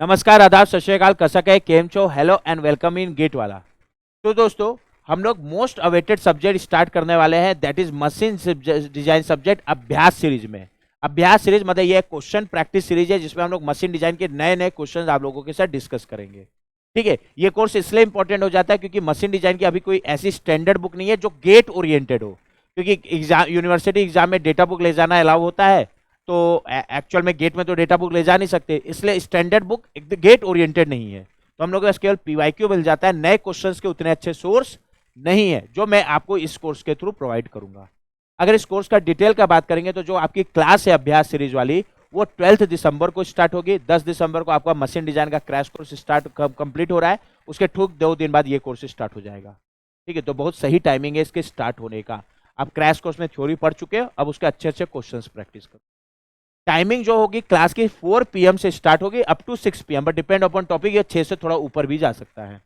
नमस्कार, आदाब, सत श्री अकाल, कसक है, केम छो, hello and welcome in GATE वाला। तो दोस्तों, हम लोग मोस्ट अवेटेड सब्जेक्ट स्टार्ट करने वाले हैं, that is machine design subject अभ्यास सीरीज में। अभ्यास सीरीज मतलब ये क्वेश्चन प्रैक्टिस सीरीज है जिसमें हम लोग मशीन डिजाइन के नए नए क्वेश्चन आप लोगों के साथ डिस्कस करेंगे। ठीक है, ये कोर्स इसलिए इंपॉर्टेंट हो जाता है क्योंकि मशीन डिजाइन की अभी कोई ऐसी स्टैंडर्ड बुक नहीं है जो गेट ओरिएंटेड हो, क्योंकि एग्जाम यूनिवर्सिटी एग्जाम में डेटा बुक ले जाना अलाउ होता है, तो एक्चुअल में गेट में तो डेटा बुक ले जा नहीं सकते, इसलिए स्टैंडर्ड बुक गेट ओरिएंटेड नहीं है। तो हम लोग के पास केवल पीवाईक्यू मिल जाता है, नए क्वेश्चंस के उतने अच्छे सोर्स नहीं है जो मैं आपको इस कोर्स के थ्रू प्रोवाइड करूंगा। अगर इस कोर्स का डिटेल का बात करेंगे तो जो आपकी क्लास है अभ्यास सीरीज वाली, वो 12 दिसंबर को स्टार्ट होगी। 10 दिसंबर को आपका मशीन डिजाइन का क्रैश कोर्स स्टार्ट कंप्लीट हो रहा है, उसके ठीक 2 दिन बाद ये कोर्स स्टार्ट हो जाएगा। ठीक है, तो बहुत सही टाइमिंग है इसके स्टार्ट होने का। आप क्रैश कोर्स में थ्योरी पढ़ चुके हो, अब उसके अच्छे अच्छे क्वेश्चन प्रैक्टिस करो। टाइमिंग जो होगी क्लास की 4 PM से स्टार्ट होगी up to 6 PM, but depend upon topic, ये 6 से थोड़ा ऊपर भी जा सकता है।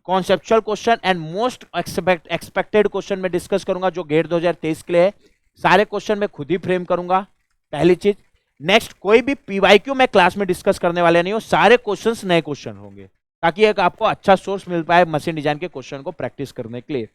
Conceptual question and most expected question में डिस्कस करूंगा जो गेट 2023 के लिए है। सारे क्वेश्चन मैं खुद ही फ्रेम करूंगा, पहली चीज। नेक्स्ट, कोई भी पीवाईक्यू मैं क्लास में डिस्कस करने वाले नहीं हो, सारे क्वेश्चंस नए क्वेश्चन होंगे ताकि एक आपको अच्छा सोर्स मिल पाए मशीन डिजाइन के क्वेश्चन को प्रैक्टिस करने के लिए।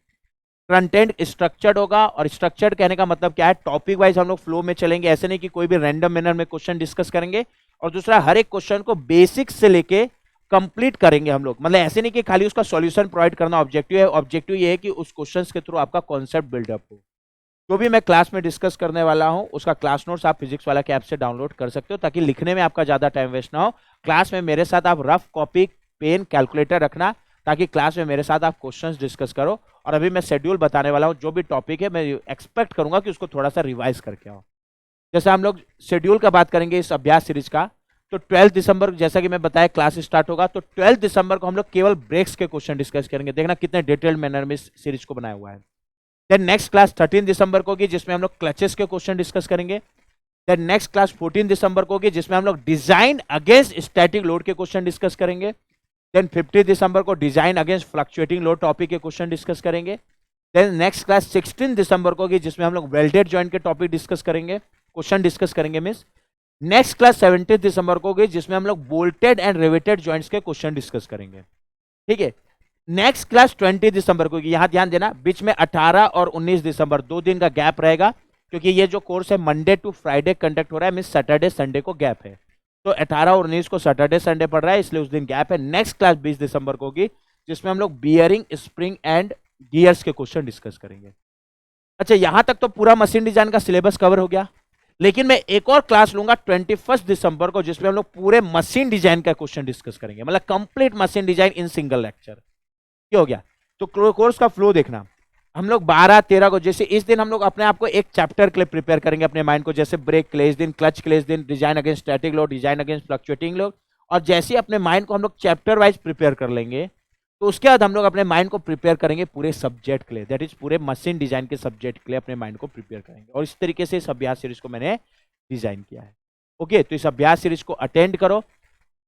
कंटेंट स्ट्रक्चर्ड होगा, और स्ट्रक्चर्ड कहने का मतलब क्या है, टॉपिक वाइज हम लोग फ्लो में चलेंगे, ऐसे नहीं कि कोई भी रैंडम मैनर में क्वेश्चन डिस्कस करेंगे। और दूसरा, हर एक क्वेश्चन को बेसिक से लेके कंप्लीट करेंगे हम लोग, मतलब ऐसे नहीं कि खाली उसका सॉल्यूशन प्रोवाइड करना ऑब्जेक्टिव है। ऑब्जेक्टिव ये है कि उस क्वेश्चन के थ्रू आपका कॉन्सेप्ट बिल्डअप हो। जो भी मैं क्लास में डिस्कस करने वाला हूं उसका क्लास नोट्स आप फिजिक्स वाला के ऐप से डाउनलोड कर सकते हो, ताकि लिखने में आपका ज्यादा टाइम वेस्ट ना हो। क्लास में मेरे साथ आप रफ कॉपी, पेन, कैलकुलेटर रखना, ताकि क्लास में मेरे साथ आप क्वेश्चंस डिस्कस करो। और अभी मैं शेड्यूल बताने वाला हूं, जो भी टॉपिक है मैं एक्सपेक्ट करूंगा कि उसको थोड़ा सा रिवाइज करके आओ। जैसे हम लोग शेड्यूल का बात करेंगे इस अभ्यास सीरीज का, तो 12 दिसंबर जैसा कि मैं बताया क्लास स्टार्ट होगा, तो 12 दिसंबर को हम लोग केवल ब्रेक्स के क्वेश्चन डिस्कस करेंगे। देखना कितने डिटेल्ड मैनर में इस सीरीज को बनाया हुआ है। देन नेक्स्ट क्लास 13 दिसंबर को होगी जिसमें हम लोग क्लचेस के क्वेश्चन डिस्कस करेंगे। देन नेक्स्ट क्लास 14 दिसंबर को होगी जिसमें हम लोग डिजाइन अगेंस्ट स्टैटिक लोड के क्वेश्चन डिस्कस करेंगे। देन 15 दिसंबर को design against fluctuating load topic के क्वेश्चन डिस्कस करेंगे। देन नेक्स्ट क्लास 16 दिसंबर को होगी जिसमें हम लोग वेल्डेड जॉइंट के टॉपिक डिस्कस करेंगे, क्वेश्चन डिस्कस करेंगे मिस। नेक्स्ट क्लास 17 दिसंबर को होगी जिसमें हम लोग बोल्टेड एंड रिवेटेड जॉइंट्स के क्वेश्चन डिस्कस करेंगे। ठीक है, नेक्स्ट क्लास 20 दिसंबर को होगी। यहां ध्यान देना, बीच में 18 और 19 दिसंबर 2 दिन का गैप रहेगा, क्योंकि ये जो कोर्स है मंडे टू फ्राइडे कंडक्ट हो रहा है, मिस सैटरडे संडे को गैप है। तो 18 और 19 को सैटरडे संडे पड़ रहा है, इसलिए उस दिन गैप है। नेक्स्ट क्लास 20 दिसंबर को होगी जिसमें हम लोग बियरिंग, स्प्रिंग एंड गियर्स के क्वेश्चन डिस्कस करेंगे। अच्छा, यहां तक तो पूरा मशीन डिजाइन का सिलेबस कवर हो गया, लेकिन मैं एक और क्लास लूंगा 21 दिसंबर को जिसमें हम लोग पूरे मशीन डिजाइन का क्वेश्चन डिस्कस करेंगे, मतलब complete machine design in single lecture. क्या हो गया? तो कोर्स का फ्लो देखना, हम लोग 12-13 को, जैसे इस दिन हम लोग अपने आप को एक चैप्टर के लिए प्रिपेयर करेंगे अपने माइंड को, जैसे ब्रेक के लिए इस दिन, क्लच के लिए इस दिन, design against static load, design against fluctuating load. और जैसे अपने माइंड को हम लोग चैप्टर वाइज प्रिपेयर कर लेंगे, तो उसके बाद हम लोग अपने माइंड को प्रिपेयर करेंगे पूरे सब्जेक्ट के लिए, दैट इज पूरे मशीन डिजाइन के सब्जेक्ट के लिए अपने माइंड को प्रिपेयर करेंगे। और इस तरीके से इस अभ्यास सीरीज को मैंने डिजाइन किया है। ओके, तो इस अभ्यास सीरीज को अटेंड करो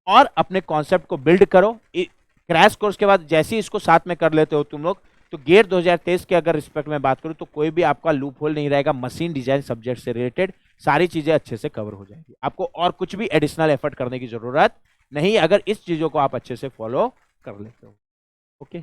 और अपने कॉन्सेप्ट को बिल्ड करो। क्रैश कोर्स के बाद जैसे ही इसको साथ में कर लेते हो तुम लोग, तो गेट 2023 के अगर रिस्पेक्ट में बात करूं तो कोई भी आपका लूप होल नहीं रहेगा, मशीन डिजाइन सब्जेक्ट से रिलेटेड सारी चीजें अच्छे से कवर हो जाएंगी। आपको और कुछ भी एडिशनल एफर्ट करने की जरूरत नहीं, अगर इस चीजों को आप अच्छे से फॉलो कर लेते हो। ओके।